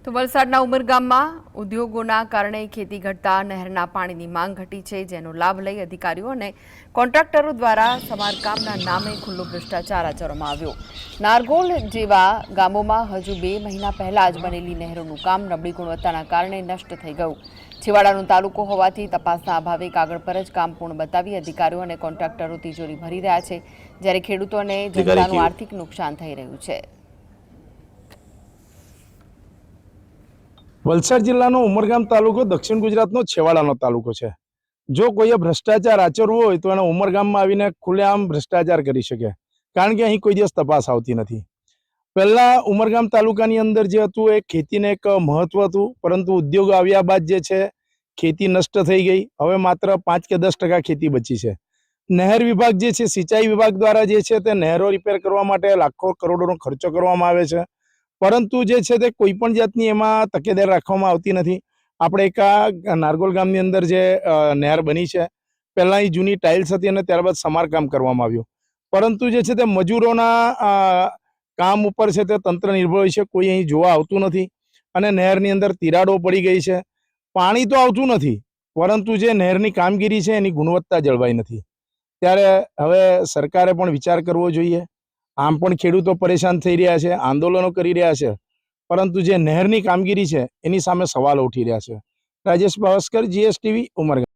તો વલસાડના ઉમરગામમાં ઉદ્યોગોના કારણે ખેતી ઘટતા નહેરના પાણીની માંગ ઘટી છે, જેનો લાભ લઈ અધિકારીઓ અને કોન્ટ્રાક્ટરો દ્વારા સમારકામના નામે ખુલ્લો ભ્રષ્ટાચાર આચરવામાં આવ્યો। નારગોલ જેવા ગામોમાં હજુ 2 મહિના પહેલા જ બનેલી નહેરોનું કામ નબળી ગુણવત્તાના કારણે નષ્ટ થઈ ગયું। છેવાડાનો તાલુકો હોવાથી તપાસના અભાવે કાગળ પર જ કામ પૂર્ણ બતાવી અધિકારીઓ અને કોન્ટ્રાક્ટરો તિજોરી ભરી રહ્યા છે, જ્યારે ખેડૂતોને જનતાનું આર્થિક નુકસાન થઈ રહ્યું છે। વલસાડ જિલ્લાનો ઉમરગામ તાલુકો દક્ષિણ ગુજરાતનો છેવાડાનો તાલુકો છે। જો કોઈએ ભ્રષ્ટાચાર આચરવો હોય તો એને ઉમરગામમાં આવીને ખુલ્લેઆમ ભ્રષ્ટાચાર કરી શકે, કારણ કે અહીં કોઈ દિવસ તપાસ આવતી નથી। પહેલા ઉમરગામ તાલુકાની અંદર જે હતું એ ખેતીને એક મહત્વ હતું, પરંતુ ઉદ્યોગો આવ્યા બાદ જે છે ખેતી નષ્ટ થઈ ગઈ। હવે માત્ર 5 કે 10% ખેતી બચી છે। નહેર વિભાગ જે છે, સિંચાઈ વિભાગ દ્વારા જે છે તે નહેરો રિપેર કરવા માટે લાખો કરોડોનો ખર્ચો કરવામાં આવે છે, પરંતુ જે છે તે કોઈ પણ જાતની એમાં તકેદારી રાખવામાં આવતી નથી। આપણે એક નારગોલ ગામની અંદર જે નહેર બની છે, પહેલા એ જૂની ટાઇલ્સ હતી અને ત્યારબાદ સમારકામ કરવામાં આવ્યું, પરંતુ જે છે તે મજૂરોના કામ ઉપર છે તે તંત્ર નિર્ભર હોય છે, કોઈ અહીં જોવા આવતું નથી અને નહેરની અંદર તિરાડો પડી ગઈ છે। પાણી તો આવતું નથી, પરંતુ જે નહેરની કામગીરી છે એની ગુણવત્તા જળવાઈ નથી। ત્યારે હવે સરકારે પણ વિચાર કરવો જોઈએ। આમ પણ ખેડૂતો પરેશાન થઈ રહ્યા છે, આંદોલનો કરી રહ્યા છે, પરંતુ જે નહેરની કામગીરી છે એની સામે સવાલો ઉઠી રહ્યા છે। રાજેશ ભાસ્કર, GSTV, ઉમરગામ।